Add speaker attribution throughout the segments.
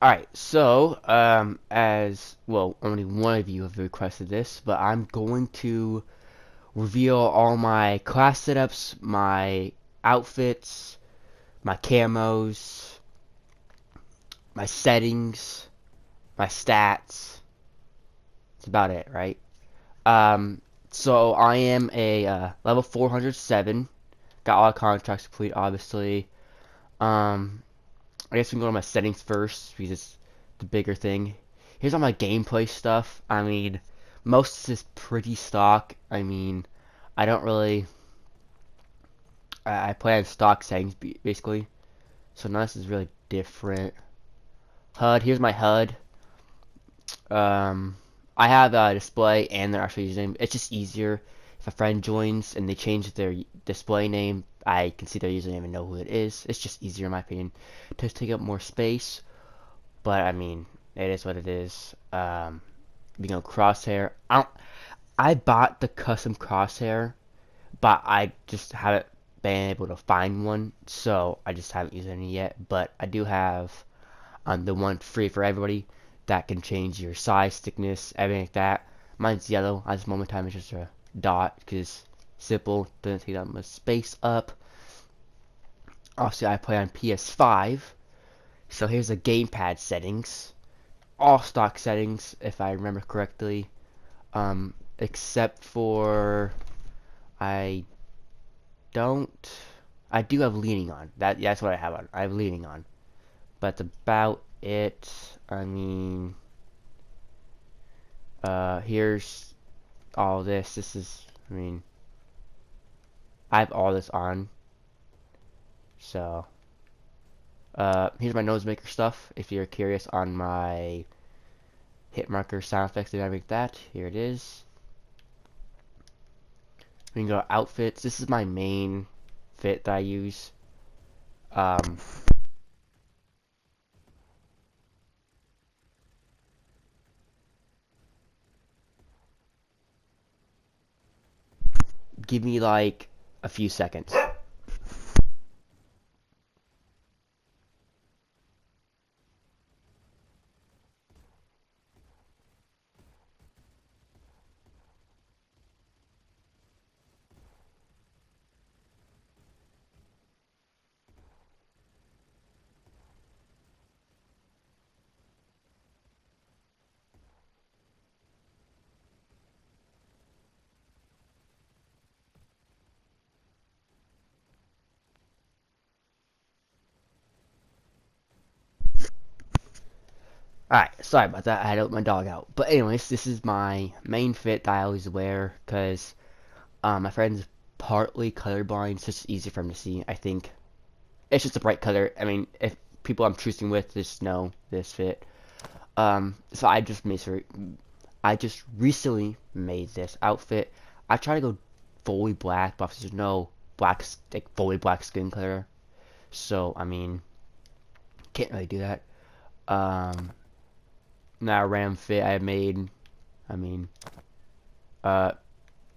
Speaker 1: Alright, so, as, well, only one of you have requested this, but I'm going to reveal all my class setups, my outfits, my camos, my settings, my stats. That's about it, right? Um, so I am a, level 407. Got all the contracts complete, obviously. Um, I guess we can go to my settings first because it's the bigger thing. Here's all my gameplay stuff. I mean, most of this is pretty stock. I mean, I don't really. I play on stock settings basically, so none of this is really different. HUD. Here's my HUD. Um, I have a display and their actual username. It's just easier if a friend joins and they change their display name. I can see their username and know who it is. It's just easier in my opinion to take up more space. But I mean, it is what it is. You know, crosshair. I bought the custom crosshair, but I just haven't been able to find one, so I just haven't used any yet. But I do have the one free for everybody that can change your size, thickness, everything like that. Mine's yellow at this moment in time. It's just a dot because simple, doesn't take that much space up. Obviously, I play on PS5, so here's the gamepad settings. All stock settings, if I remember correctly, except for I don't. I do have leaning on. That's what I have on. I have leaning on, but that's about it. I mean, here's all this. This is. I mean, I have all this on. So, here's my noisemaker stuff. If you're curious on my hit marker sound effects and everything like that, here it is. We can go to outfits. This is my main fit that I use. Um, give me like a few seconds. Alright, sorry about that. I had to let my dog out. But anyways, this is my main fit that I always wear because my friend's partly colorblind, so it's easy for him to see. I think it's just a bright color. I mean, if people I'm choosing with just know this fit. So I just recently made this outfit. I try to go fully black, but there's no black, like fully black skin color. So I mean, can't really do that. Um, Now RAM fit I made. I mean, uh,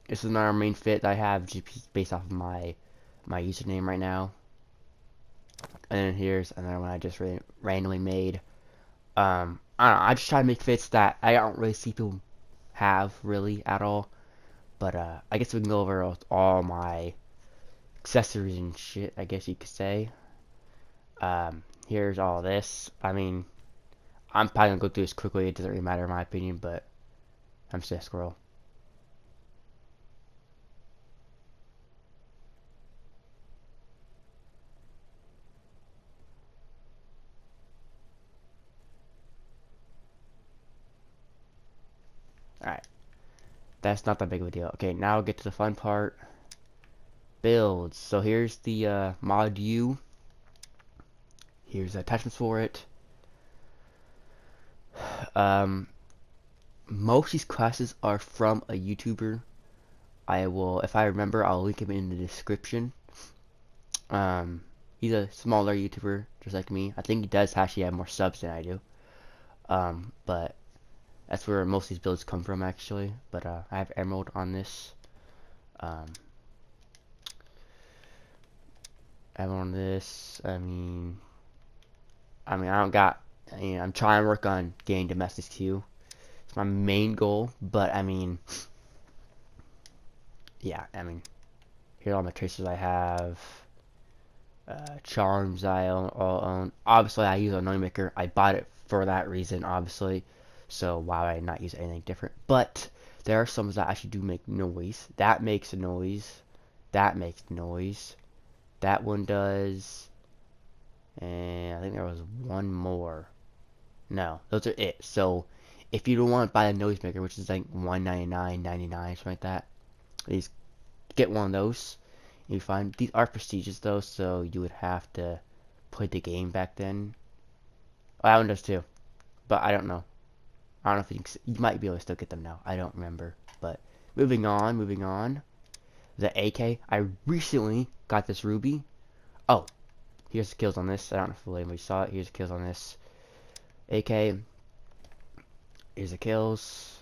Speaker 1: this is not our main fit that I have just based off of my username right now. And then here's another one I just randomly made. I don't know. I just try to make fits that I don't really see people have really at all. But I guess we can go over all my accessories and shit. I guess you could say. Here's all this. I mean, I'm probably gonna go through this quickly. It doesn't really matter in my opinion, but I'm just a squirrel. Alright, that's not that big of a deal. Okay, now we'll get to the fun part. Builds. So here's the mod U. Here's the attachments for it. Um, Most of these classes are from a YouTuber. I will, if I remember, I'll link him in the description. He's a smaller YouTuber, just like me. I think he does actually have more subs than I do. But that's where most of these builds come from, actually. But I have Emerald on this. Um, Emerald on this. I mean, I don't got And I'm trying to work on getting domestics too. It's my main goal, but I mean, yeah, I mean, here are all my tracers I have. Charms I all own. Obviously, I use a noise maker. I bought it for that reason, obviously. So why would I not use anything different? But there are some that actually do make noise. That makes a noise. That makes noise. That one does. And I think there was one more. No, those are it. So if you don't want to buy a noisemaker, which is like $199.99, something like that, please get one of those. You find these are prestigious though, so you would have to play the game back then. Oh, that one does too, but I don't know. I don't know if you might be able to still get them now. I don't remember. But moving on, moving on. The AK. I recently got this ruby. Oh, here's the kills on this. I don't know if anybody saw it. Here's the kills on this AK. Here's the kills.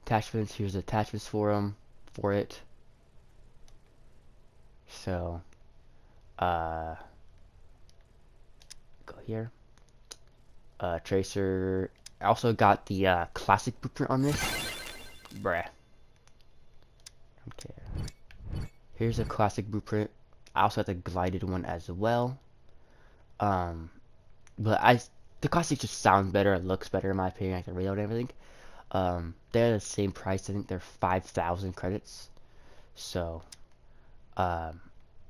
Speaker 1: Attachments. Here's the attachments for them. For it. So, go here. Tracer. I also got the classic blueprint on this. Bruh. Okay. Here's a classic blueprint. I also have the glided one as well. But the classic just sounds better. It looks better in my opinion. I can reload everything. They're the same price. I think they're 5,000 credits. So, but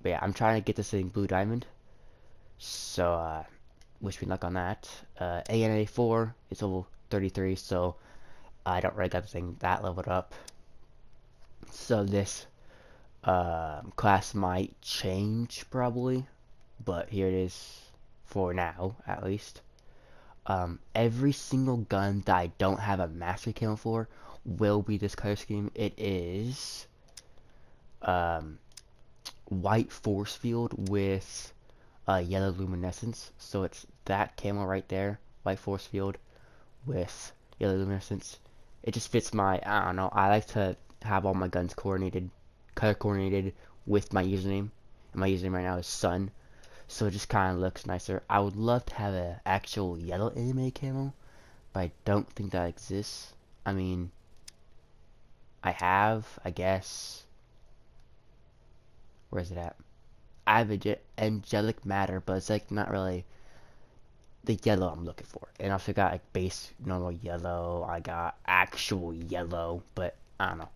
Speaker 1: yeah, I'm trying to get this thing blue diamond. So, wish me luck on that. ANA4 is level 33, so I don't really got the thing that leveled up. So this class might change probably, but here it is for now, at least. Every single gun that I don't have a mastery camo for will be this color scheme. It is white force field with yellow luminescence. So it's that camo right there, white force field with yellow luminescence. It just fits my, I don't know, I like to have all my guns coordinated, color coordinated with my username. And my username right now is Sun. So it just kind of looks nicer. I would love to have an actual yellow anime camo, but I don't think that exists. I mean, I have, I guess. Where is it at? I have angelic matter, but it's like not really the yellow I'm looking for. And I also got like base normal yellow. I got actual yellow, but I don't know.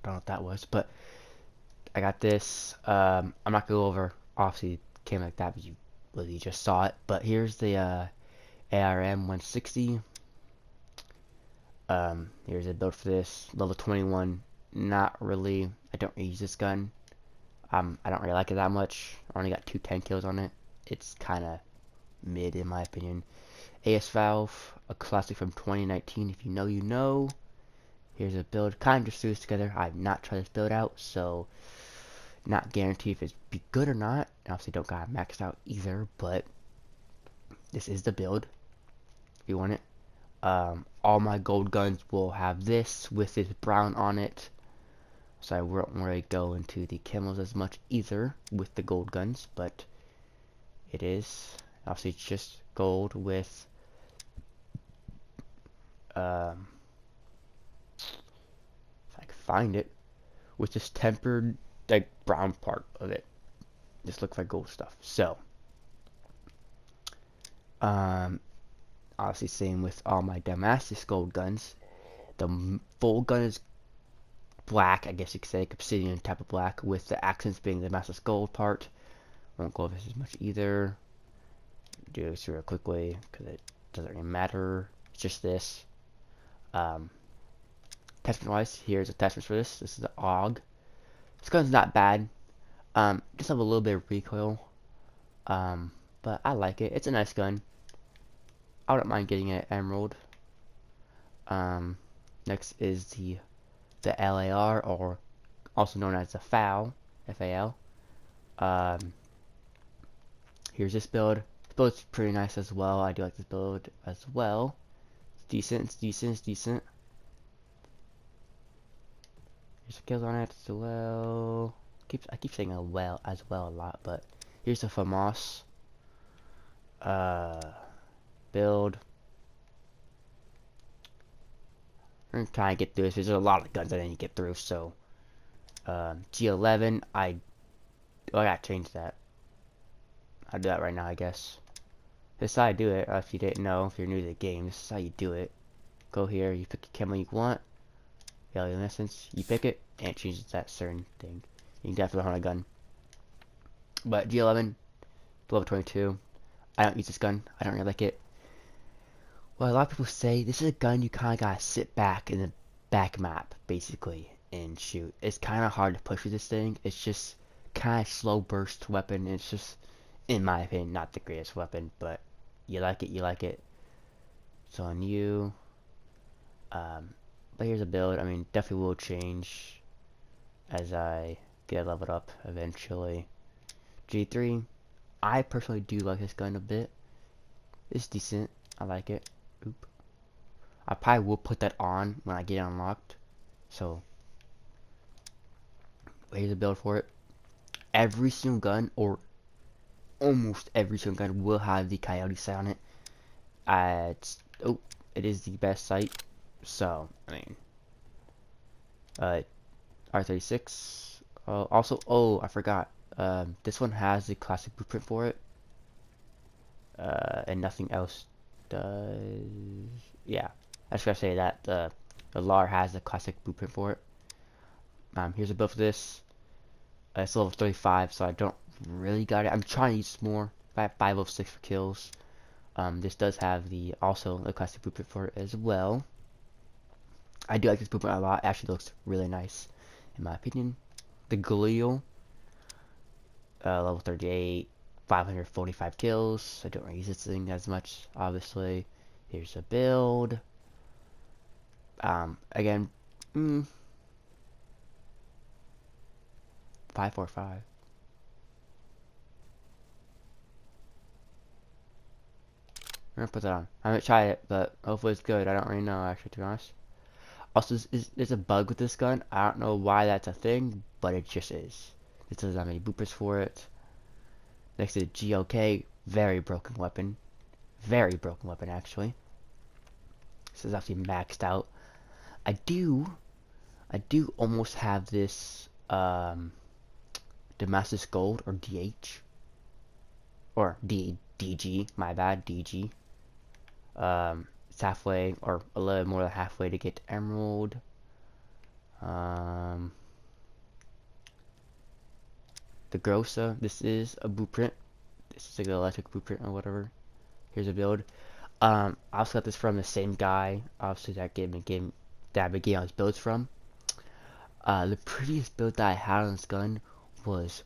Speaker 1: I don't know what that was, but I got this. I'm not gonna go over. Obviously, it came like that, but you literally just saw it. But here's the ARM 160. Here's a build for this level 21. Not really. I don't really use this gun. I don't really like it that much. I only got 210 kills on it. It's kind of mid in my opinion. AS Valve, a classic from 2019. If you know, you know. Here's a build. Kind of just threw this together. I've not tried this build out, so not guarantee if it's be good or not. Obviously, don't got maxed out either, but this is the build. If you want it. All my gold guns will have this with this brown on it. So I won't really go into the camos as much either with the gold guns, but it is obviously it's just gold with if I can find it, with this tempered like brown part of it. This looks like gold stuff. So obviously same with all my Damascus gold guns. The full gun is black, I guess you could say, obsidian type of black, with the accents being the Damascus gold part. Won't go over this as much either. Do this real quickly because it doesn't really matter. It's just this. Attachment wise, here's attachments for this. This is the AUG. This gun's not bad. Just have a little bit of recoil. But I like it. It's a nice gun. I wouldn't mind getting it emerald. Next is the LAR, or also known as the FAL, F-A-L. Here's this build. This build's pretty nice as well. I do like this build as well. It's decent, it's decent, it's decent. There's some kills on it as well. I keep saying as well a lot, but Here's the Prophz build. I'm trying to get through this. There's a lot of guns I need to get through. So G11. I gotta change that. I'll do that right now, I guess. This is how I do it. If you didn't know, if you're new to the game, this is how you do it. Go here, you pick the camo you want. Alien Essence, you pick it, and it changes that certain thing. You can definitely hold a gun. But G11, level 22. I don't use this gun. I don't really like it. Well, a lot of people say this is a gun you kind of gotta sit back in the back map, basically, and shoot. It's kind of hard to push with this thing. It's just kind of slow burst weapon. It's just, in my opinion, not the greatest weapon, but you like it, you like it. So on you, but here's a build. I mean, definitely will change as I get leveled up eventually. G3, I personally do like this gun a bit. It's decent. I like it. Oop. I probably will put that on when I get it unlocked. So, here's a build for it. Every single gun, or almost every single gun, will have the coyote sight on it. It is the best sight. So, I mean, R36. Also, I forgot. This one has the classic blueprint for it. And nothing else does. Yeah, I just gotta say that the LAR has the classic blueprint for it. Here's a build for this. It's level 35, so I don't really got it. I'm trying to use more. I have 506 for kills. This does have also the classic blueprint for it as well. I do like this blueprint a lot. It actually looks really nice, in my opinion. The Galil, level 38, 545 kills. I don't really use this thing as much, obviously. Here's a build. Again, 545. I'm gonna put that on. I haven't tried it, but hopefully it's good. I don't really know, actually, to be honest. Also, there's a bug with this gun. I don't know why that's a thing, but it just is. It doesn't have any boopers for it. Next to the GOK, very broken weapon. Very broken weapon, actually. This is actually maxed out. I do almost have this, Damascus Gold, or DH. Or DG, my bad, DG. It's halfway, or a little more than halfway to get to Emerald. The Grossa, this is a blueprint. This is like an electric blueprint or whatever. Here's a build. I also got this from the same guy, obviously, that I began all his builds from. The previous build that I had on this gun was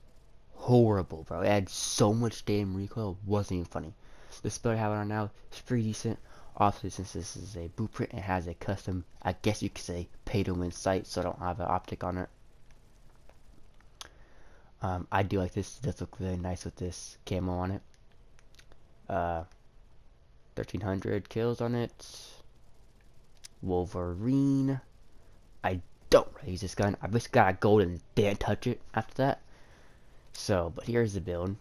Speaker 1: horrible, bro. It had so much damn recoil, it wasn't even funny. This build I have on now is pretty decent. Obviously, since this is a blueprint, it has a custom, I guess you could say, pay-to-win sight, so I don't have an optic on it. I do like this. It does look really nice with this camo on it. 1300 kills on it. Wolverine. I don't really use this gun. I just got a gold and didn't touch it after that. So, but here's the build.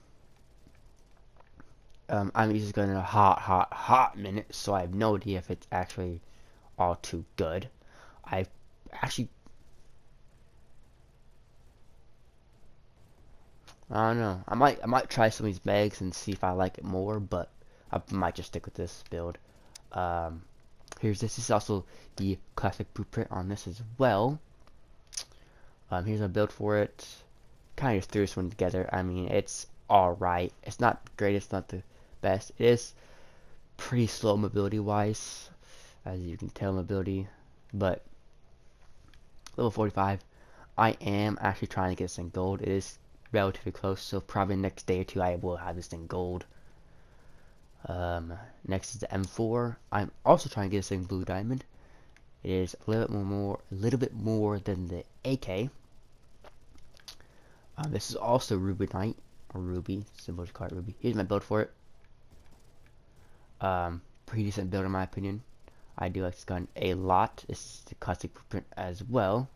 Speaker 1: I'm using this gun in a hot minute, so I have no idea if it's actually all too good. I don't know. I might try some of these bags and see if I like it more, but I might just stick with this build. Here's this. This is also the classic blueprint on this as well. Here's a build for it. Kind of just threw this one together. I mean, it's alright. It's not great. It's not the best. It is pretty slow mobility wise, as you can tell, mobility. But level 45. I am actually trying to get this in gold. It is relatively close, so probably next day or two I will have this thing gold. Next is the M4. I'm also trying to get this thing blue diamond. It is a little bit more than the AK. This is also Ruby Knight, or Ruby, symbol to call it Ruby. Here's my build for it. Pretty decent build in my opinion. I do like this gun a lot. This is the classic blueprint as well.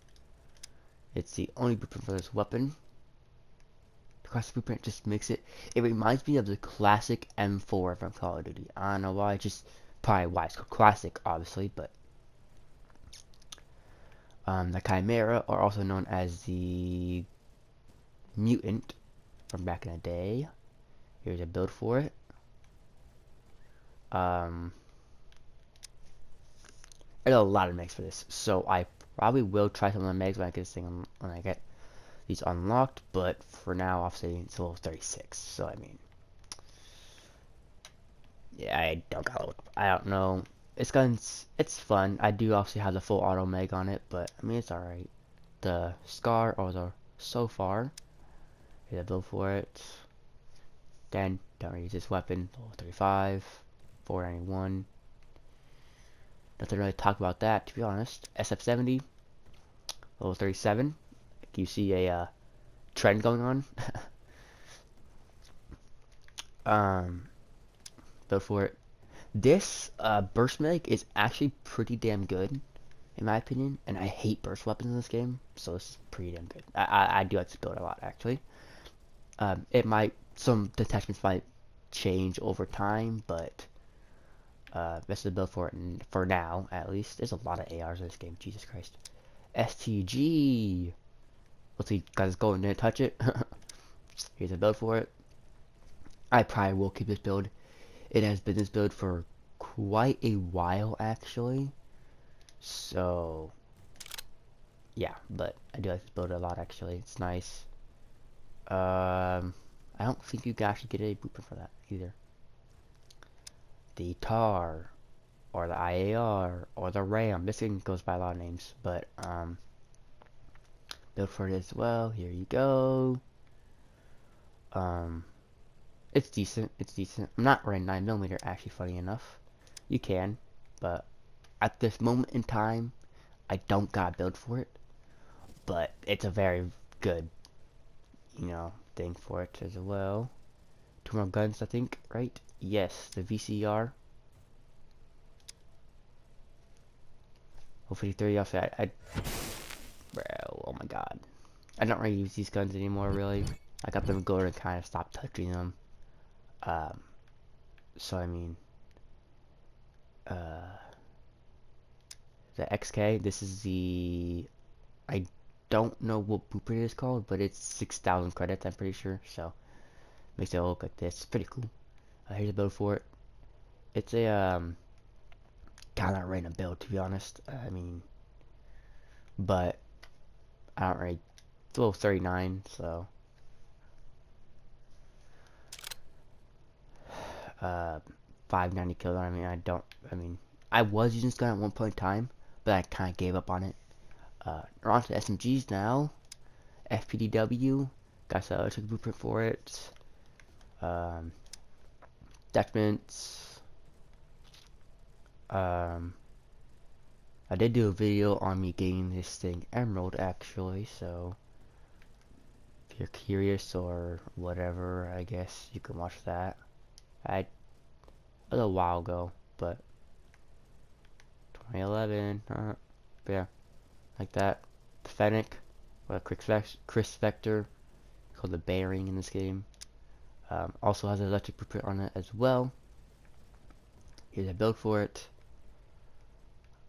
Speaker 1: It's the only blueprint for this weapon. The classic blueprint just makes it. It reminds me of the classic M4 from Call of Duty. I don't know why. Just probably why it's called classic, obviously, but the Chimera, are also known as the Mutant from back in the day. Here's a build for it. I got a lot of megs for this, so I probably will try some of the megs when I get this thing when I get these unlocked. But for now, obviously, it's level 36. So I mean, yeah, I don't know. It's fun. I do obviously have the full auto meg on it, but I mean, it's all right. The Scar or the so far. Here's a build for it. Then don't use this weapon. Level 35, 491. Nothing really to talk about that, to be honest. SF70, level 37. You see a trend going on. Build for it. This burst meg is actually pretty damn good, in my opinion. And I hate burst weapons in this game, so this is pretty damn good. I do like this build a lot, actually. Some detachments might change over time, but this is the build for it for now, at least. There's a lot of ARs in this game. Jesus Christ. STG. Let's see, guys, go and didn't touch it. Here's a build for it. I probably will keep this build. It has been this build for quite a while, actually. So, yeah, but I do like this build a lot, actually. It's nice. I don't think you can actually get a blueprint for that either. The TAR, or the IAR, or the RAM. This thing goes by a lot of names, but build for it as well. Here you go. It's decent. It's decent. I'm not running 9mm, actually, funny enough. You can, but at this moment in time, I don't got a build for it. But it's a very good, thing for it as well. 2 more guns, I think, right? Yes, the VCR. 053 off that. Bro, oh my god. I don't really use these guns anymore, really. I got them going and kind of stopped touching them. So I mean, the XK, this is I don't know what blueprint it is called, but it's 6,000 credits, I'm pretty sure, so makes it look like this. It's pretty cool. Here's a build for it. It's a, kind of random build, to be honest. I mean, but I don't really, it's level 39, so 590 kills. I mean, I was using this gun at one point in time, but I kind of gave up on it. We're on to the SMGs now. FPDW, got a took a blueprint for it. Detachments. I did do a video on me getting this thing emerald, actually, so if you're curious or whatever, I guess you can watch that. It was a while ago, but 2011, yeah, like that. The Fennec, or Chris Vector, called the bearing in this game. Also has an electric blueprint on it as well. Here's a build for it.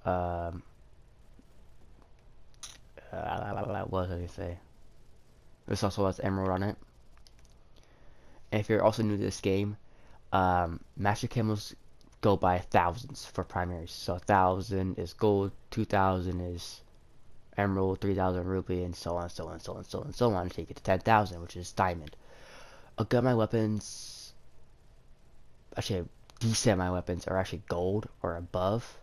Speaker 1: What was I gonna say? This also has emerald on it. And if you're also new to this game, master camos go by thousands for primaries. So 1,000 is gold, 2,000 is emerald, 3,000 ruby, and so on, so on, so on, so on, so on, until you get to 10,000, which is diamond. A good my weapons, actually, decent my weapons are actually gold or above.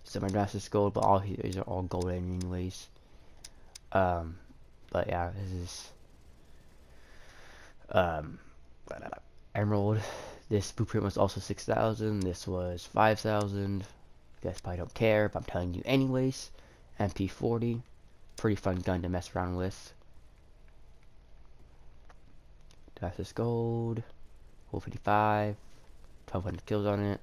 Speaker 1: So my dress is gold, but all these are all golden anyways. But yeah, this is emerald. This blueprint was also 6,000. This was 5,000. You guys probably don't care, but I'm telling you anyways. MP40, pretty fun gun to mess around with. That's this gold. 455. 1,200 kills on it.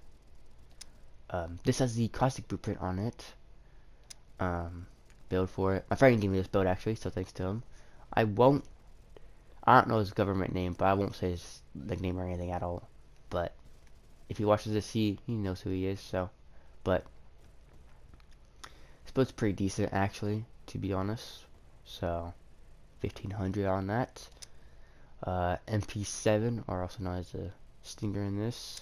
Speaker 1: This has the classic blueprint on it. Build for it. My friend gave me this build actually, so thanks to him. I'm I don't know his government name, but I won't say his nickname or anything at all. But if he watches this, he knows who he is. So, but this boat's pretty decent actually, to be honest. So, 1500 on that. MP7, or also known as a Stinger in this.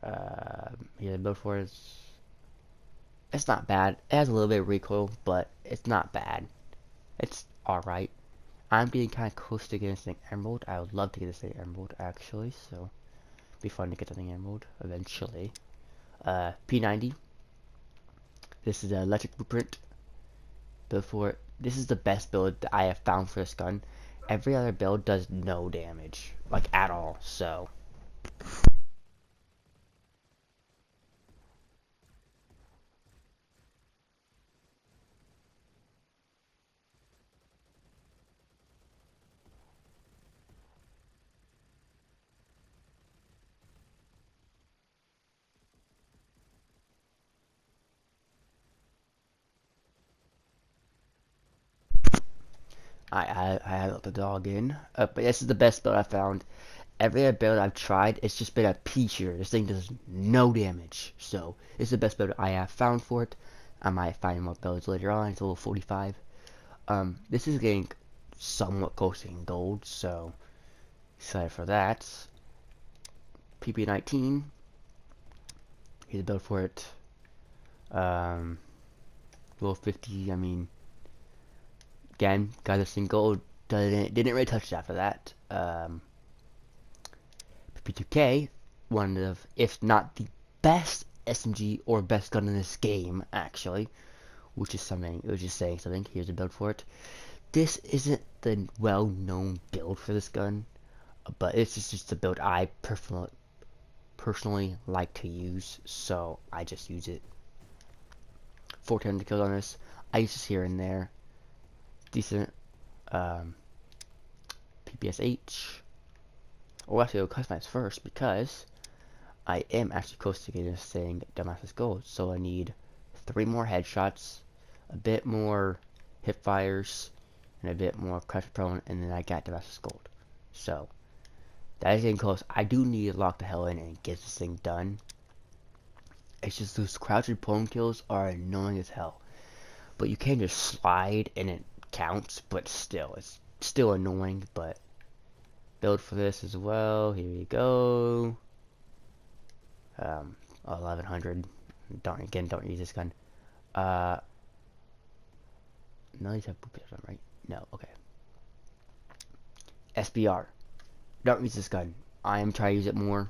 Speaker 1: Yeah, the build for it is, it's not bad. It has a little bit of recoil, but it's not bad. It's alright. I'm getting kind of close to getting this thing emerald. I would love to get this thing emerald, actually, so it'd be fun to get something emerald eventually. P90. This is an electric blueprint build for it. This is the best build that I have found for this gun. Every other build does no damage, like at all, so. I let the dog in. But this is the best build I found. Every other build I've tried, it's just been a pea shooter. This thing does no damage. So, it's the best build I have found for it. I might find more builds later on. It's a level 45. This is getting somewhat close to gold, so excited for that. PP19. Here's a build for it. Level 50, I mean, again, got this in gold. Didn't really touch it after that. PP2K, one of, if not the best SMG or best gun in this game, actually, which is saying something. Here's a build for it. This isn't the well-known build for this gun, but it's just a build I personally like to use, so I just use it. 400 kills on this. I use this here and there. Decent. PPSH. Oh, actually, I'll customize first because I am actually close to getting this thing Damascus Gold. So I need 3 more headshots, a bit more hip fires, and a bit more crash prone, and then I got Damascus Gold. So that is getting close. I do need to lock the hell in and get this thing done. It's just those crouched prone kills are annoying as hell. But you can just slide and it counts, but still, it's still annoying. But build for this as well. Here we go. 1100. Don't use this gun. No, these have boop on, right? No, okay. SBR. Don't use this gun. I am trying to use it more,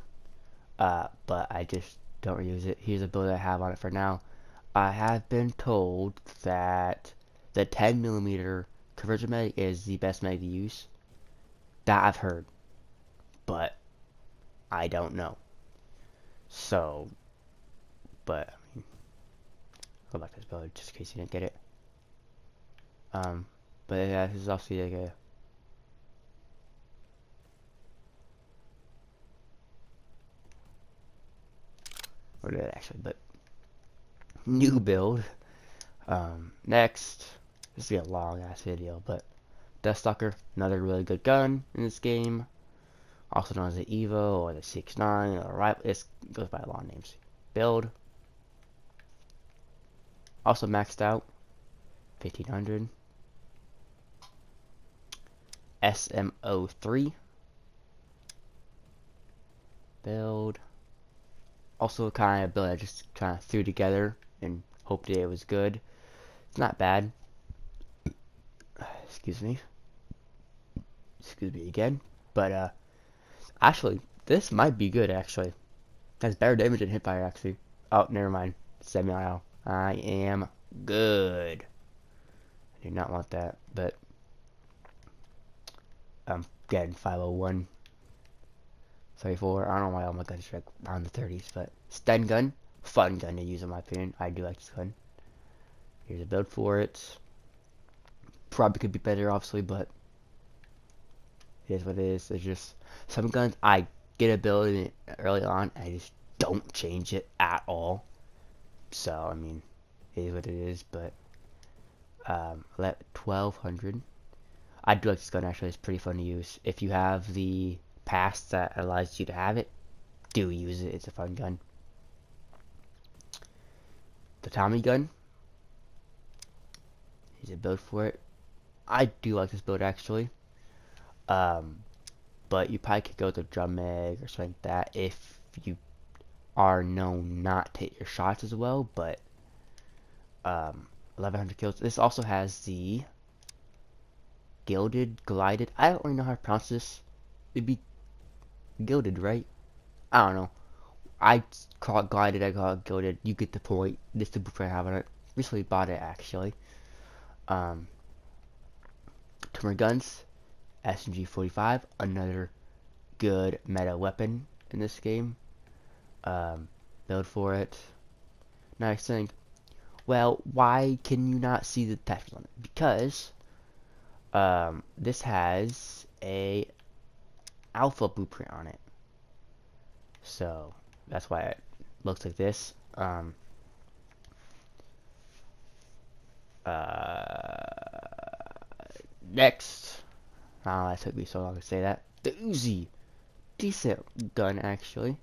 Speaker 1: but I just don't use it. Here's a build I have on it for now. I have been told that the 10mm conversion mag is the best mag to use. That I've heard, but I don't know. So, but I mean, go back to this build just in case you didn't get it. But yeah, this is also like a or did it actually, but new build. Next, this will be a long ass video, but Deathstalker, another really good gun in this game, also known as the Evo or the 6.9 or right. It goes by a lot of names. Build, also maxed out, 1500. SMO3 build. Also kind of build I just kind of threw together and hoped it was good. It's not bad. Excuse me again. But actually, this might be good. Actually, has better damage than hipfire. Actually, oh, never mind. Semi-auto. I am good. I do not want that, but I'm getting 501. 34. I don't know why all my guns are like around the 30s, but stun gun, fun gun to use in my opinion. I do like this gun. Here's a build for it. Probably could be better, obviously, but it is what it is. There's just some guns I get a build in it early on, I just don't change it at all. So I mean, it is what it is. But 1200. I do like this gun actually. It's pretty fun to use. If you have the pass that allows you to have it, do use it. It's a fun gun. The Tommy gun. Here's a build for it. I do like this build actually. But you probably could go with a drum mag or something like that if you are known not to hit your shots as well. But 1100 kills. This also has the glided. I don't really know how to pronounce this. It'd be gilded, right? I don't know. I call it glided. I call it gilded. You get the point. This is the blueprint I have on it. Recently bought it actually. Two more guns. SMG 45, another good meta weapon in this game. Build for it. Nice thing. Well, why can you not see the attachments on it? Because this has a alpha blueprint on it. So that's why it looks like this. Next. Oh, that took me so long to say that. The Uzi. Decent gun, actually.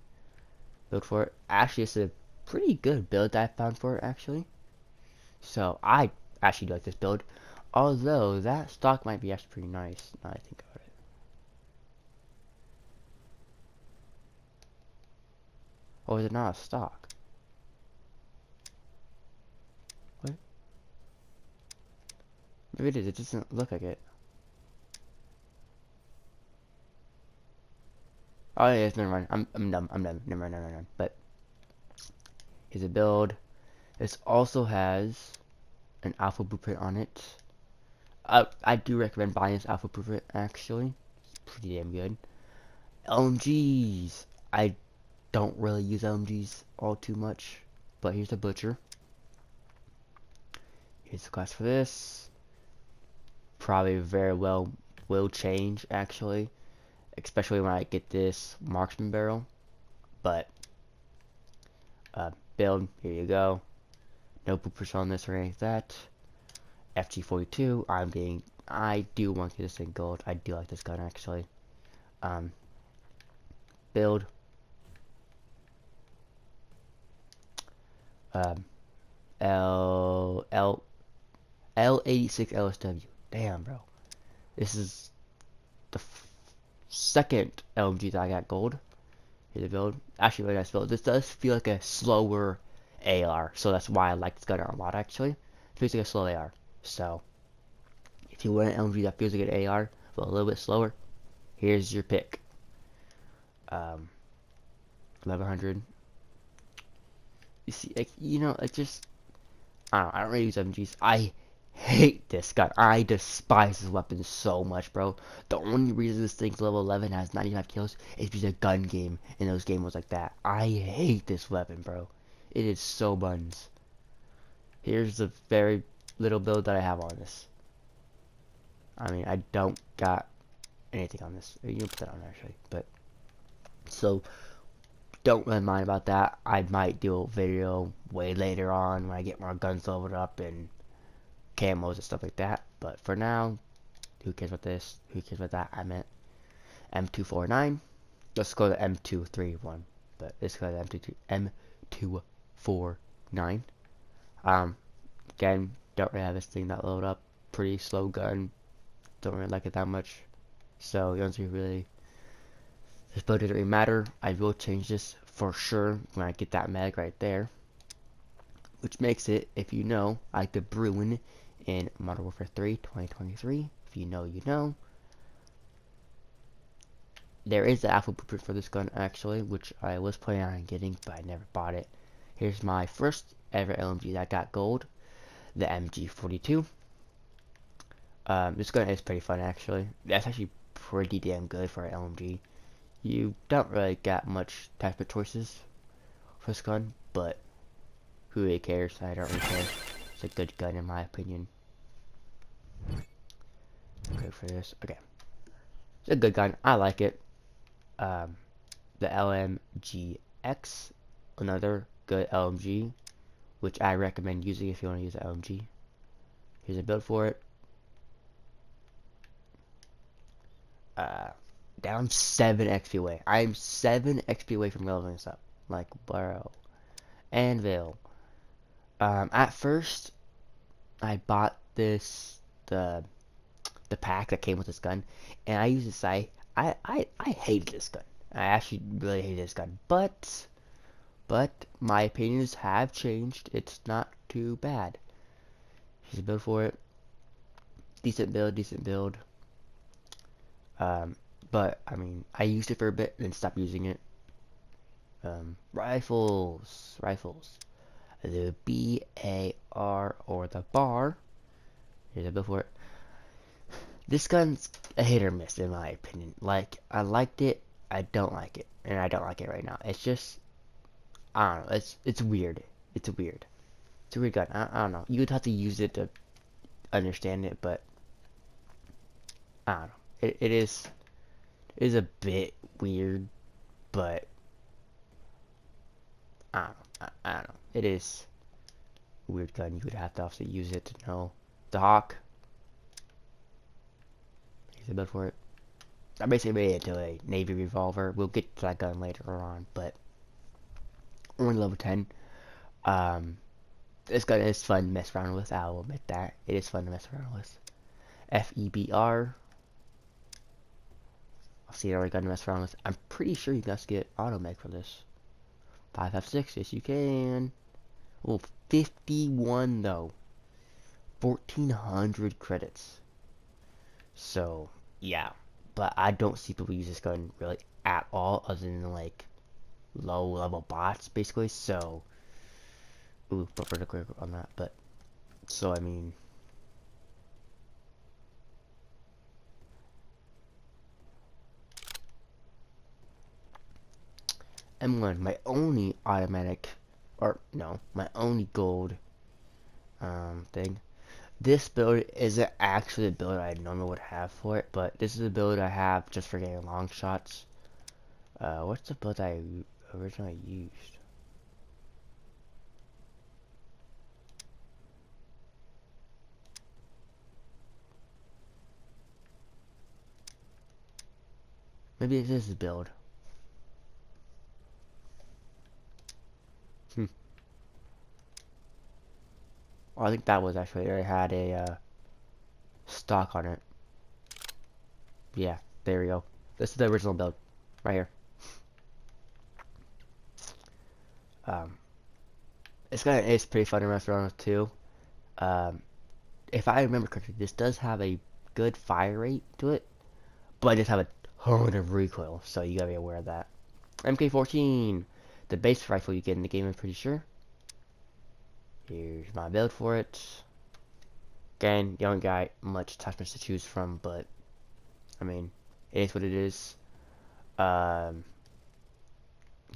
Speaker 1: Build for it. Actually, it's a pretty good build that I found for it, actually. So, I actually like this build. Although, that stock might be actually pretty nice, now I think about it. Or is it not a stock? What? Maybe it is, it doesn't look like it. Oh yes, never mind. I'm dumb. Never mind. But here's a build. This also has an alpha blueprint on it. I do recommend buying this alpha blueprint actually. It's pretty damn good. LMGs. I don't really use LMGs all too much, but here's the butcher. Here's the class for this. Probably very well will change actually, especially when I get this marksman barrel. But build, here you go. No bloopers on this or anything like that. FG42, I do want to get this thing gold. I do like this gun actually. Build. L86 LSW. Damn, bro. This is the second LMG that I got gold. Here's the build. Actually, really nice build. This does feel like a slower AR, so that's why I like this gun a lot. Actually, it feels like a slow AR. So, if you want an LMG that feels like an AR but a little bit slower, here's your pick. 1100. You see, like, you know, it just I don't really use MGs. I hate this gun. I despise this weapon so much, bro. The only reason this thing's level 11 has 95 kills is because a gun game and those games was like that. I hate this weapon, bro. It is so buns. Here's the very little build that I have on this. I mean, I don't got anything on this. You can put that on actually, but so don't really mind about that. I might do a video way later on when I get more guns leveled up and camos and stuff like that. But for now, who cares about this? Who cares about that? I meant M249. Let's go to M231. But let's go to M249. Again, don't really have this thing that load up. Pretty slow gun. Don't really like it that much. So, you don't really. This build doesn't really matter. I will change this for sure when I get that mag right there. Which makes it, if you know, like the Bruin in Modern Warfare 3 2023. If you know, you know. There is the alpha blueprint for this gun actually, which I was planning on getting, but I never bought it. Here's my first ever LMG that got gold, the MG42. This gun is pretty fun actually. That's actually pretty damn good for an LMG. You don't really get much type of choices for this gun, but who really cares? I don't really care. It's a good gun in my opinion. Good for this. Okay. It's a good gun. I like it. The LMGX, another good LMG, which I recommend using if you want to use an LMG. Here's a build for it. Uh, down 7 XP away. I'm 7 XP away from leveling this up. Like, bro. Anvil. At first, I bought the pack that came with this gun, and I used to say, I hated this gun. I actually really hated this gun, but my opinions have changed. It's not too bad. Here's a build for it. Decent build, decent build. But I mean, I used it for a bit, then stopped using it. Rifles. The BAR or the bar. Here's a build for it. This gun's a hit or miss in my opinion. Like, I liked it, I don't like it, and I don't like it right now. It's just, I don't know. It's weird. It's weird. It's a weird gun. I don't know. You would have to use it to understand it, but I don't know. It is a bit weird, but I don't know. I don't know. It is a weird gun. You would have to also use it to know. The Hawk. Here's a build for it. I basically made it into a Navy revolver. We'll get to that gun later on, but only level 10. This gun is fun to mess around with. I'll admit that. It is fun to mess around with. FEBR. I'll see another gun to mess around with. I'm pretty sure you guys get auto mag for this. 556, yes you can. Oh, 51 though. 1400 credits. So, yeah. But I don't see people use this gun really at all, other than like low level bots, basically. So, ooh, prefer to click on that. But so I mean, M1, my only automatic, or no, my only gold thing. This build isn't actually the build I normally would have for it, but this is the build I have just for getting long shots. What's the build I originally used? Maybe it is the build. Oh, I think that was actually, it had a stock on it. Yeah, there we go. This is the original build, right here. It's pretty fun to mess around with too. If I remember correctly, this does have a good fire rate to it, but it does have a ton of recoil, so you gotta be aware of that. MK14, the base rifle you get in the game, I'm pretty sure. Here's my build for it. Again, you don't got much attachments to choose from, but I mean, it is what it is. Here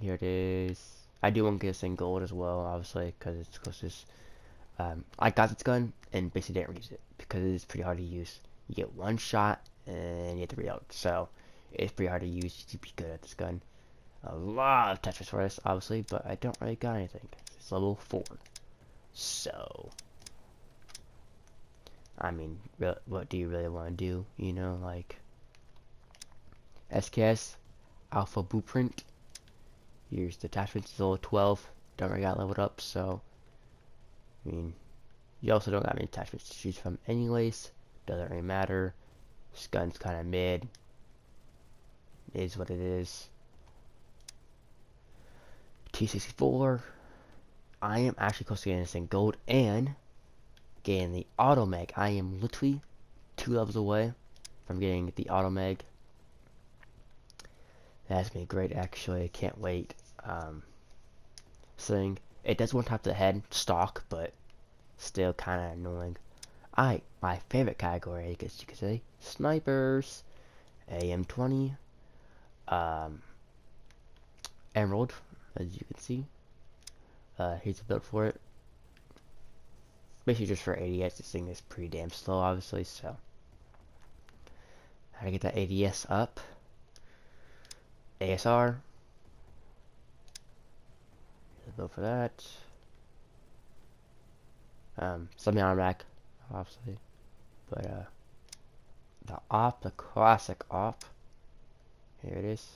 Speaker 1: it is. I do want to get this in gold as well, obviously, because it's closest. I got this gun and basically didn't use it because it is pretty hard to use. You get one shot and you have to reload, so it's pretty hard to use to be good at this gun. A lot of attachments for this, obviously, but I don't really got anything. It's level 4, so I mean, what do you really want to do? You know, like SKS Alpha Blueprint. Here's the attachments. It's level 12. Don't really got leveled up, so I mean, you also don't got any attachments to choose from anyways. Doesn't really matter. This gun's kind of mid. It is what it is. T64. I am actually close to getting this in gold and getting the auto mag. I am literally 2 levels away from getting the auto mag. That's gonna be great, actually. I can't wait. Thing. It does one tap to the head, stock, but still kind of annoying. My favorite category, I guess you could say, snipers. AM20. Emerald, as you can see. Here's a build for it. Basically just for ADS. This thing is pretty damn slow, obviously, so how to get that ADS up. ASR. Here's a build for that. Semi-automatic, obviously, but the classic op. Here it is.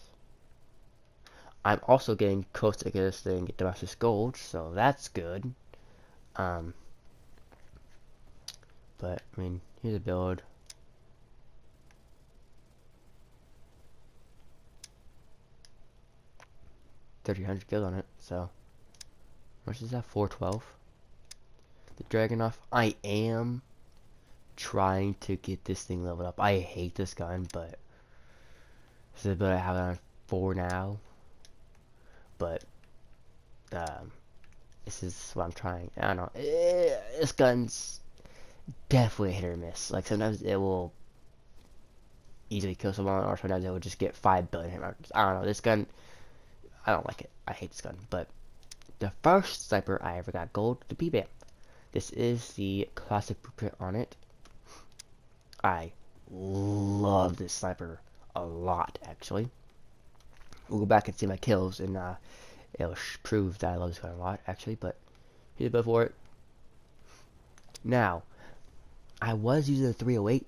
Speaker 1: I'm also getting close to get this thing, get Damascus Gold, so that's good. But I mean, here's a build. $3,300 kills on it, so how much is that? 412. The Dragunov. I am trying to get this thing leveled up. I hate this gun, but this is a build I have it on 4 now. But this is what I'm trying. I don't know. This gun's definitely a hit or miss. Like sometimes it will easily kill someone, or sometimes it will just get 5 billion hit markers. I don't know. This gun, I don't like it. I hate this gun. But the first sniper I ever got gold, the BBAM. This is the classic blueprint on it. I love this sniper a lot, actually. We'll go back and see my kills, and it'll prove that I love this gun a lot, actually. But here's a build for it. Now, I was using the 308,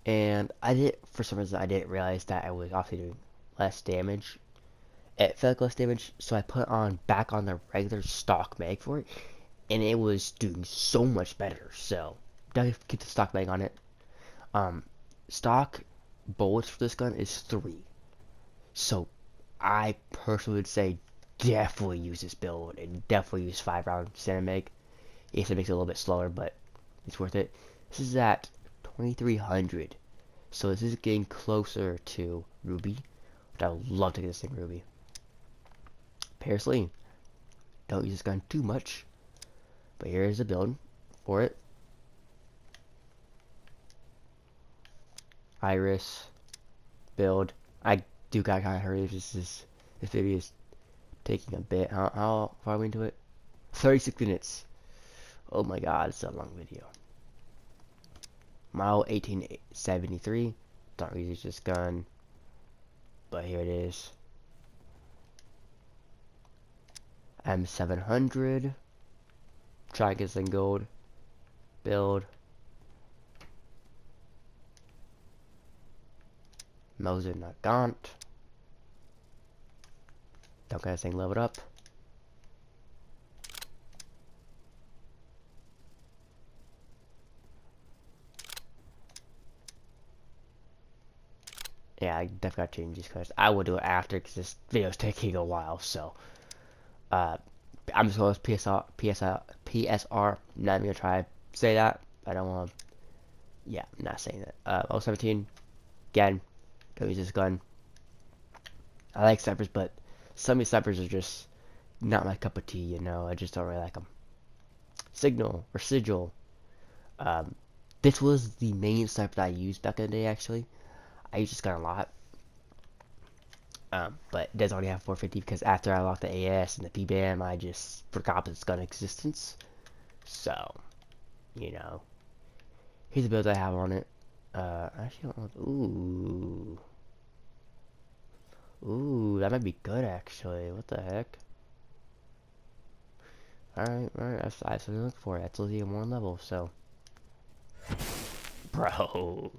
Speaker 1: and for some reason, I didn't realize that I was obviously doing less damage. It felt like less damage, so I put back on the regular stock mag for it, and it was doing so much better. So definitely keep the stock mag on it. Stock bullets for this gun is 3, so I personally would say definitely use this build and definitely use 5-round standard mag. Yes, it makes it a little bit slower, but it's worth it. This is at 2300, so this is getting closer to Ruby, but I would love to get this thing Ruby. Personally, don't use this gun too much, but here is a build for it. Iris build. I do got kind of hurry. This video is taking a bit. How far are we into it? 36 minutes. Oh my god, it's a long video. Model 1873. Don't use this gun, but here it is. M700. Try to get this in gold. Build. Mosin Gaunt. Don't get this thing leveled up. Yeah, I definitely gotta change these colors. I will do it after because this video is taking a while. So, I'm just going with PSR. Not even gonna try to say that. I don't want to. Yeah, I'm not saying that. 017. Again, don't use this gun. I like snipers, but some of these snipers are just not my cup of tea. You know, I just don't really like them. Signal or Sigil. This was the main sniper that I used back in the day. Actually, I used this gun a lot. But it does only have 450 because after I locked the AS and the PBAM, I just forgot this gun existence. So, you know, here's the build I have on it. Actually, I don't know. Ooh, that might be good actually. What the heck? Alright, that's what I look for. That's only 1 level, so. Bro.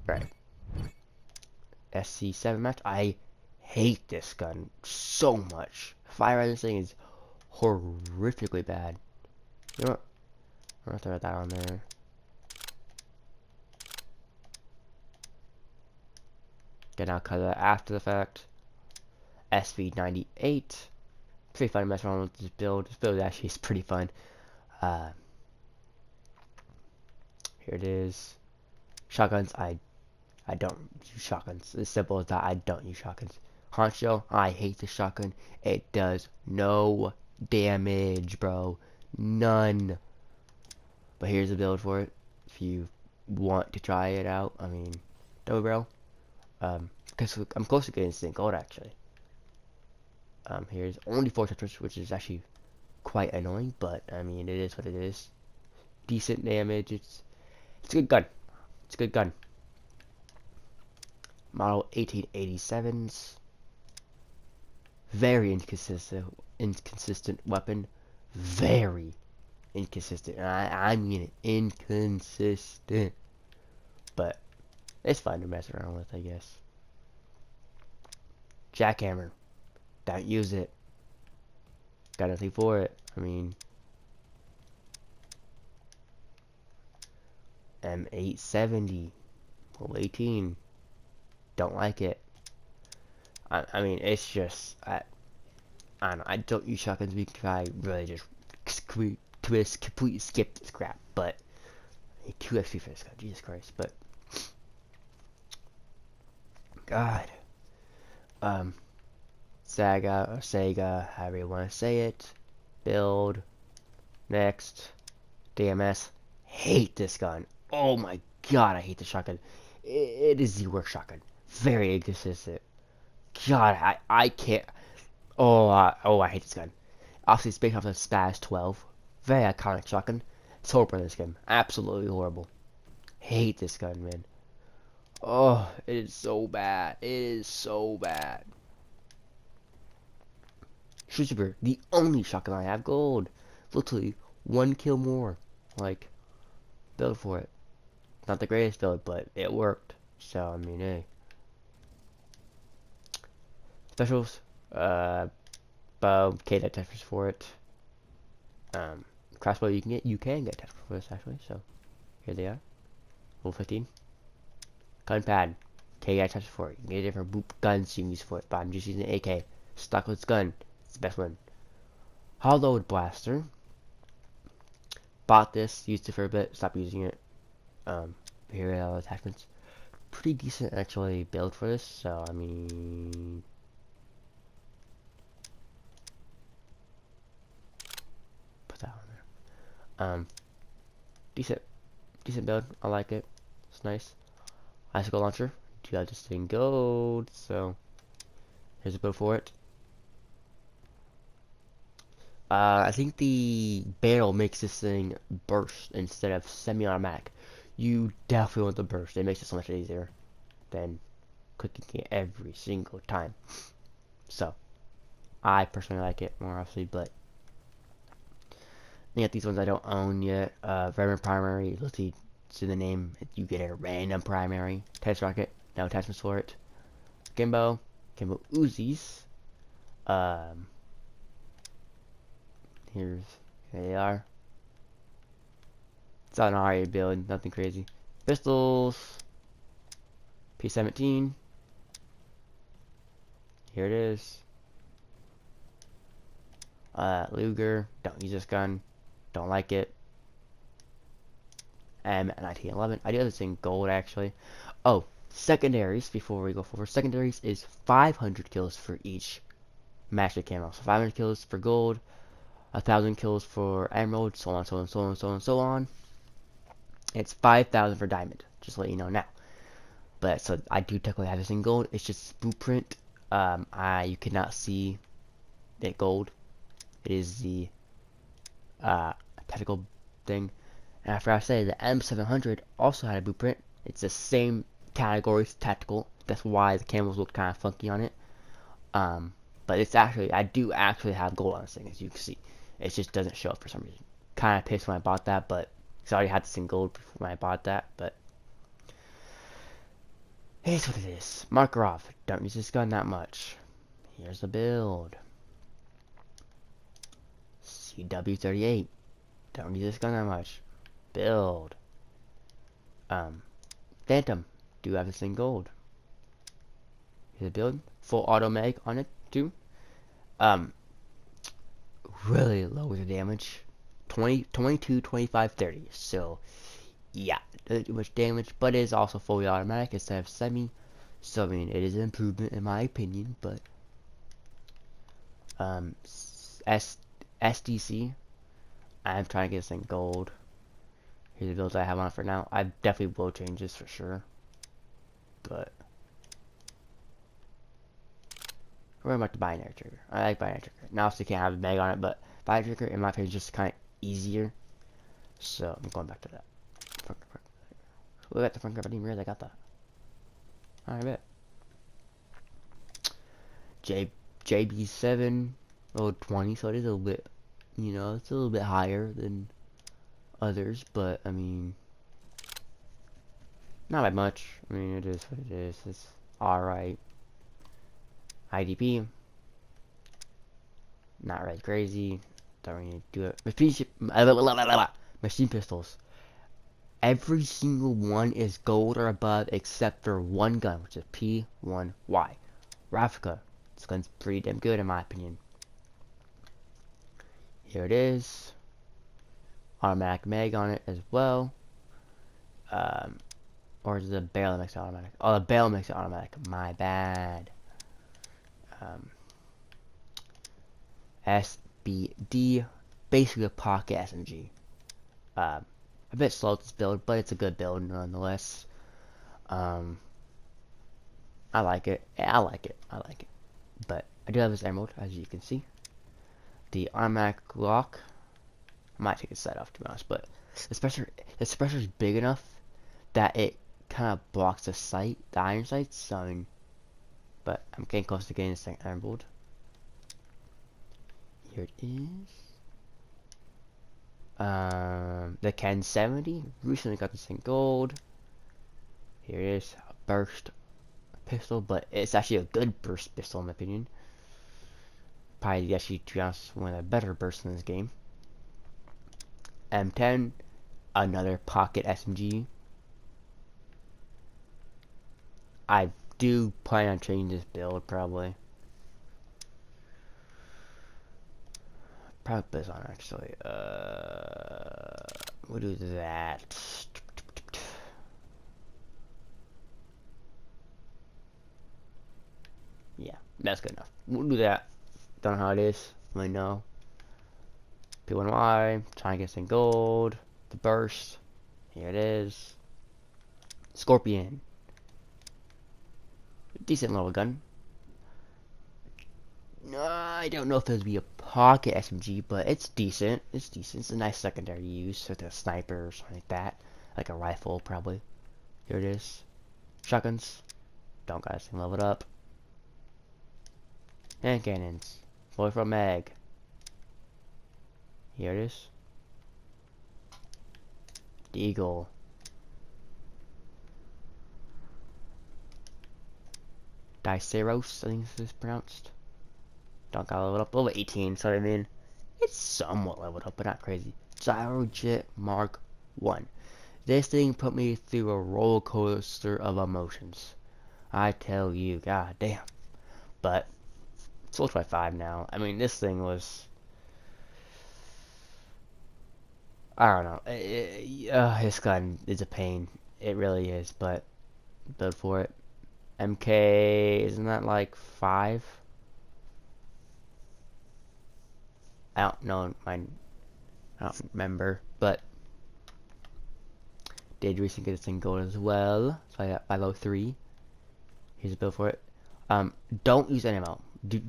Speaker 1: Right. SC7 match. I hate this gun so much. Fire on this thing is horrifically bad. You know what? I'm gonna throw that on there. Get out color after the fact. SV98. Pretty fun to mess around with this build. This build actually is pretty fun. Here it is. Shotguns. I don't use shotguns. As simple as that. I don't use shotguns. Honcho. I hate the shotgun. It does no damage, bro. None. But here's a build for it. If you want to try it out. I mean, don't bro. Because I'm close to getting this thing gold actually. Here's only 4 touches, which is actually quite annoying, but I mean it is what it is. Decent damage. It's a good gun. It's a good gun. Model 1887s. Very inconsistent weapon. Very inconsistent. And I mean it, inconsistent. But It's fun to mess around with, I guess. Jackhammer. Don't use it. Got nothing for it. I mean, M870. Level 18. Don't like it. I mean, it's just, I don't know. I don't use shotguns because I really just completely skip this crap. But, 2 XP for this guy. Jesus Christ. But, God. Saga or Sega, however you want to say it. Build. Next. DMS. Hate this gun. Oh my god, I hate the shotgun. It is the worst shotgun. Very inconsistent. God, I can't. Oh, I hate this gun. Obviously, it's based off the Spaz 12. Very iconic shotgun. It's horrible in this game. Absolutely horrible. Hate this gun, man. Oh, it is so bad. It is so bad. Shooter, the only shotgun I have gold. Literally, 1 kill more. Like, build for it. Not the greatest build, but it worked. So, I mean, hey. Specials, bow, K-Dot testers for it. Crossbow you can get testers for this actually, so here they are. Level 15. Gun pad, K-Dot testers for it. You can get different boop guns you can use for it, but I'm just using the AK. Stockless gun, it's the best one. Hollowed blaster. Bought this, used it for a bit, stopped using it. Here are all the attachments. Pretty decent actually build for this, so I mean, put that on there. Decent build. I like it. It's nice. Icicle launcher. Do have this thing gold, so here's a build for it. I think the barrel makes this thing burst instead of semi-automatic. You definitely want the burst. It makes it so much easier than clicking it every single time. So, I personally like it more obviously, but yet these ones I don't own yet. Veteran primary. Let's see, to the name. You get a random primary. Test rocket. No attachments for it. Kimbo Uzis. Here they are. It's not an RA build, nothing crazy. Pistols. P17. Here it is. Luger. Don't use this gun. Don't like it. M1911. I do have this in gold actually. Oh, secondaries. Before we go forward, secondaries is 500 kills for each master camo. So 500 kills for gold. 1,000 kills for emerald, so on, so on, so on, so on, so on. It's 5,000 for diamond, just to let you know now. But so I do technically have this in gold. It's just blueprint. You cannot see it gold. It is the tactical thing. And after I say the M700 also had a blueprint. It's the same category, it's tactical. That's why the camos look kind of funky on it. But it's actually, I do actually have gold on this thing, as you can see. It just doesn't show up for some reason. Kind of pissed when I bought that, but because I already had this in gold before when I bought that, but here's what it is. Marker off. Don't use this gun that much. Here's the build. CW38. Don't use this gun that much. Build. Phantom. Do have this in gold. Here's the build. Full auto mag on it too. Really low with the damage. 20, 22, 25, 30. So, yeah, doesn't do much damage, but it is also fully automatic instead of semi. So, I mean, it is an improvement in my opinion, but SDC, I'm trying to get this in gold. Here's the builds I have on it for now. I definitely will change this for sure, but we're about to binary trigger. I like binary trigger. Now, obviously, can't have a mag on it, but binary trigger, in my opinion, is just kind of easier. So, I'm going back to that. Look at the front grip. I didn't even realize I got that. Alright, bet. JB7, oh, 20, so it is a little bit, you know, it's a little bit higher than others, but, I mean, Not that much. I mean, it is what it is. It's alright. IDP. Not really crazy. Don't really do it. Machine pistols. Every single one is gold or above except for one gun, which is P1Y. Ravka. This gun's pretty damn good in my opinion. Here it is. Automatic mag on it as well. Or is it the barrel that makes it automatic? Oh, the barrel makes it automatic. My bad. SBD. Basically a pocket SMG. A bit slow this build, but it's a good build nonetheless. I like it. I like it. But I do have this emerald, as you can see. The automatic lock. I might take the sight off, to be honest, but the suppressor is big enough that it kind of blocks the sight, the iron sights. So, I mean, but I'm getting close to getting this thing emerald. Here it is. The Ken 70 recently got this thing gold. Here it is, a burst pistol, but it's actually a good burst pistol in my opinion. Probably actually, to be honest, one of the better bursts in this game. M10, another pocket SMG. I do plan on changing this build probably. Probably put this on actually. We'll do that. Yeah, that's good enough. We'll do that. Don't know how it is. Let me know. P1Y, trying to get some gold. The burst. Here it is. Scorpion. Decent little gun. I don't know if it would be a pocket SMG, but it's decent. It's decent. It's a nice secondary use with a sniper or something like that. Like a rifle, probably. Here it is. Shotguns. Don't guys level it up. Hand cannons. Fully from mag. Here it is. The Eagle. Diceros, I think this is pronounced. Don't got leveled up. Level 18, so I mean, it's somewhat leveled up, but not crazy. Gyrojet Mark 1. This thing put me through a roller coaster of emotions. I tell you, god damn. But, it's Ultra by 5 now. I mean, this thing was... I don't know. This gun is a pain. It really is, but build for it. MK, isn't that like 5? I don't know, I don't remember, but did recently get this thing gold as well. So I got 503. Here's a build for it. Don't use ammo.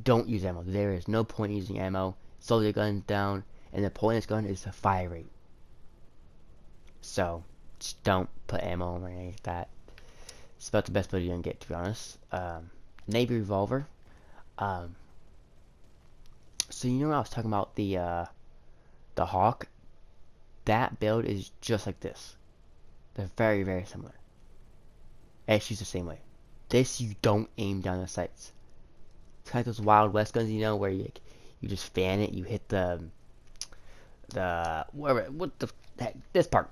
Speaker 1: Don't use ammo. There is no point using ammo. Slow your gun down, and the point of this gun is the fire rate. So just don't put ammo or anything like that. It's about the best build you're gonna get, to be honest. Navy revolver. So you know when I was talking about the Hawk? That build is just like this. They're very, very similar. It's used the same way. This you don't aim down the sights. It's kind of those Wild West guns, you know, where you just fan it, you hit the whatever, what the heck, this part.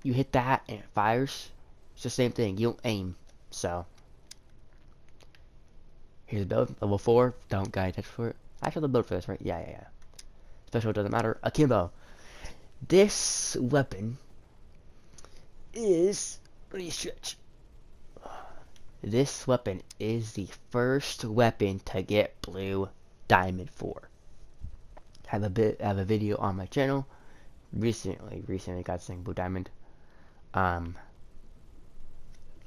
Speaker 1: You hit that and it fires. It's the same thing. You don't aim. So here's the build. Level 4. Don't guide touch for it. I have the build for this, right? Yeah. Special doesn't matter. Akimbo. This weapon is... Let me stretch. This weapon is the first weapon to get blue diamond 4. I have a video on my channel. Recently got this thing blue diamond.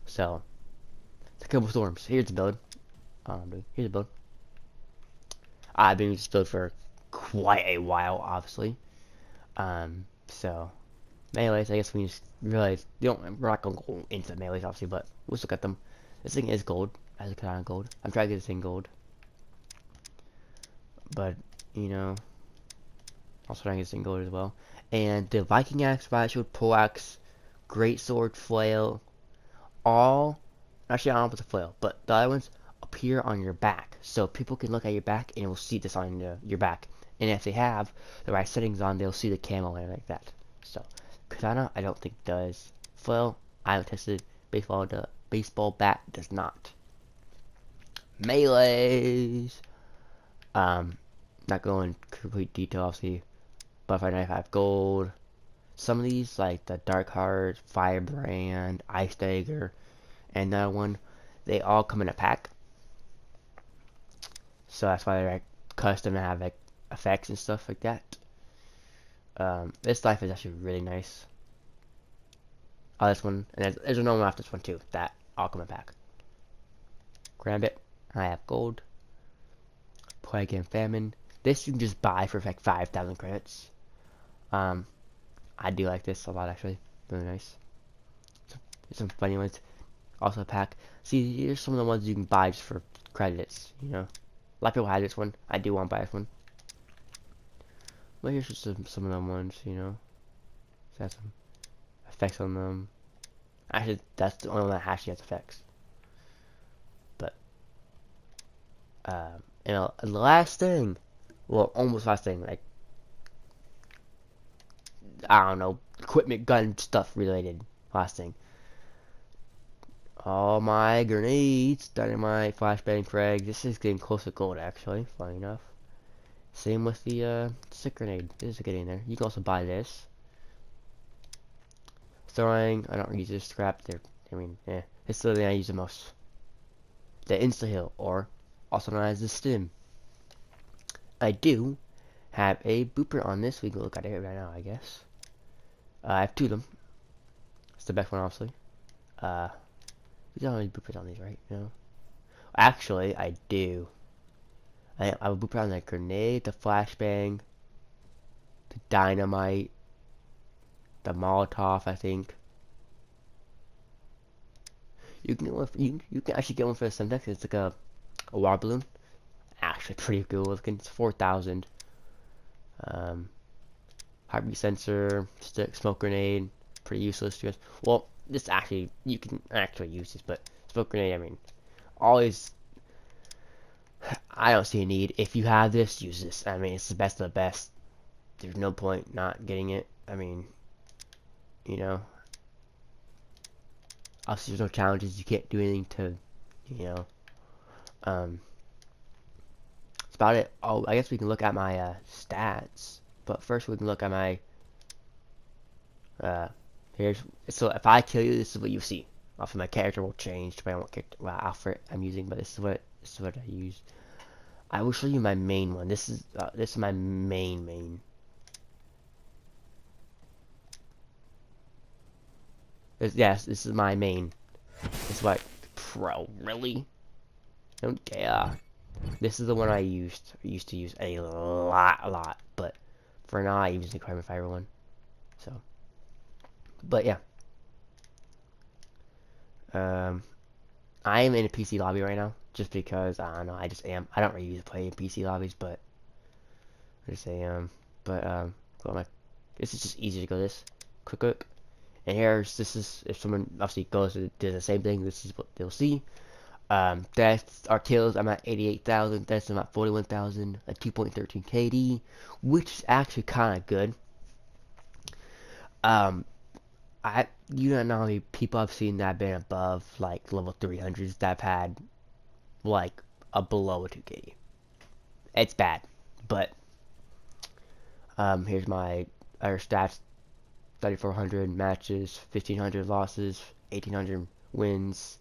Speaker 1: So it's a couple storms. Here's the build. Here's the build. I've been using this build for quite a while, obviously. So melees, I guess we just realize we're not gonna go into melees, obviously, but let's look at them. This thing is gold, as a kind of gold. I'm trying to get this thing gold, but you know, also trying to get this thing gold as well. And the Viking axe, riot shield, pole axe, great sword, flail, all, actually I don't know if it's a flail, but the other ones appear on your back. So people can look at your back and will see this on your back. And if they have the right settings on, they'll see the camo and like that. So, katana, I don't think does. Flail, I haven't tested. The baseball bat does not. Melees. Not going complete detail, obviously. Butterfly knife, I have gold. Some of these, like the Dark Heart, Firebrand, Ice Dagger, and that one, they all come in a pack. So that's why they're like custom and have like effects and stuff like that. This life is actually really nice. Oh, this one, and there's another one after this one too. That all come in a pack. Grab it. I have gold. Plague and Famine. This you can just buy for like 5,000 credits. I do like this a lot actually. Really nice. Some funny ones. Also a pack. See, here's some of the ones you can buy just for credits. You know, a lot of people have this one. I do want to buy this one. But here's just some of them ones. You know, it has some effects on them. Actually, that's the only one that actually has effects. But you know, the last thing, well, almost last thing, like I don't know, equipment, gun stuff related. Last thing. All my grenades, dynamite, flashbang, frag. This is getting close to gold, actually. Funny enough. Same with the stick grenade. This is getting there. You can also buy this. Throwing. I don't use this scrap. I mean, it's the thing I use the most. The insta heal, or also known as the stim. I do have a booper on this. We can look at it right now, I guess. I have two of them. It's the best one, obviously. You don't have any boopers on these, right? No. Actually, I do. I have a booper on the grenade, the flashbang, the dynamite, the Molotov, I think. You can get one for, you can actually get one for the Semtex. It's like a water balloon. Actually, pretty cool looking. It's 4,000. Heartbeat sensor, stick, smoke grenade, pretty useless to us. Well, this actually, you can actually use this, but smoke grenade, I mean, always, I don't see a need. If you have this, use this. I mean, it's the best of the best. There's no point not getting it. I mean, you know, obviously there's no challenges. You can't do anything to, you know, that's about it. Oh, I guess we can look at my stats, but first we can look at my here's, so if I kill you, this is what you see. Obviously my character will change depending on what outfit I'm using, but this is what I use. I will show you my main one. This is my main. Yes, this is my main. This is what, bro, really? Don't care. This is the one I used to use a lot, but for now I use the carbon fiber one. So, but yeah. I am in a PC lobby right now, just because, I don't know, I just am. I don't really use play in PC lobbies, but I just am. But, this is just easy to go this. Quick. And this is, if someone obviously goes and does the same thing, this is what they'll see. Deaths or kills, I'm at 88,000. Deaths, I'm at 41,000. A 2.13 KD, which is actually kind of good. You don't know how many people I've seen that have been above like level 300s that have had like a below a 2K. It's bad, but here's my other stats: 3,400 matches, 1,500 losses, 1,800 wins.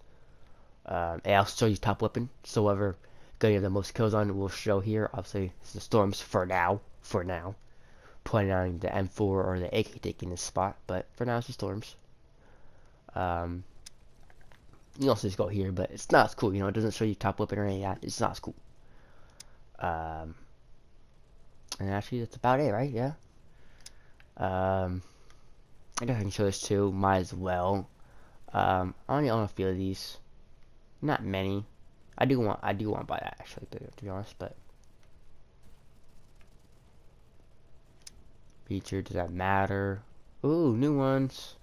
Speaker 1: And I'll show you top weapon. So whoever getting the most kills on will show here. Obviously, it's the Storms for now. Planning on the M4 or the AK taking this spot, but for now it's the Storms. You can also just go here, but it's not as cool, you know, it doesn't show you top weapon or anything like that. It's not as cool. And actually that's about it, right? Yeah. I guess I can show this too, might as well. I only own a few of these. Not many. I do want to buy that actually, to be honest, but feature, does that matter? Ooh, new ones.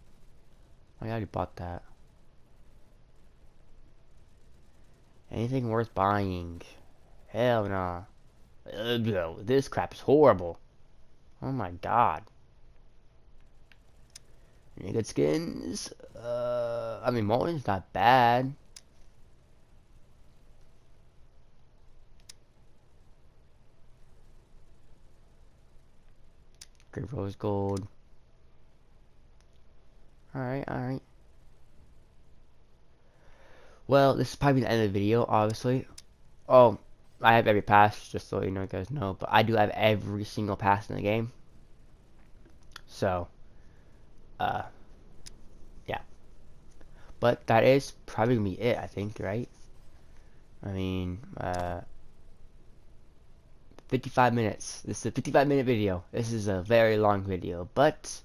Speaker 1: I already bought that. Anything worth buying? Hell no. This crap is horrible. Oh my god. Any good skins? I mean, Molten's not bad. Great Rose Gold. Alright, alright. Well, this is probably the end of the video, obviously. Oh, I have every pass, just so you guys know. But I do have every single pass in the game. So, yeah. But that is probably gonna be it, I think, right? I mean, 55 minutes. This is a 55-minute video. This is a very long video, but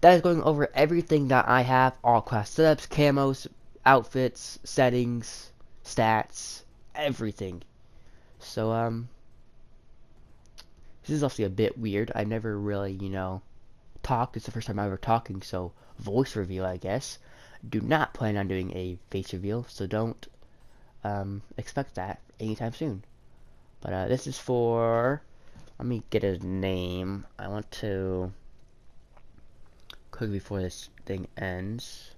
Speaker 1: that is going over everything that I have, all class setups, camos, outfits, settings, stats, everything. So, this is also a bit weird. I never really, talked. It's the first time I'm ever talking, so voice reveal, I guess. Do not plan on doing a face reveal, so don't expect that anytime soon. But this is for, let me get his name. I want to, quickly before this thing ends,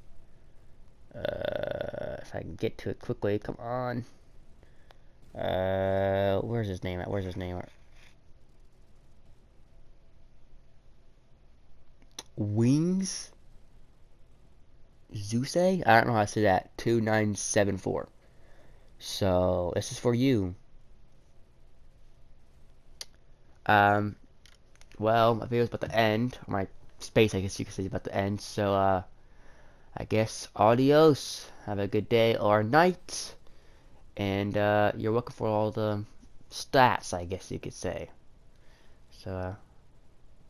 Speaker 1: if I can get to it quickly, come on. Where's his name at? Where's his name at? Wings Zeuse? I don't know how to say that. 2974. So this is for you. Well, my video's about to end. My space, I guess you could say, is about to end. So I guess adios. Have a good day or night. And you're welcome for all the stats, I guess you could say. So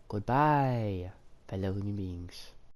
Speaker 1: goodbye, fellow human beings.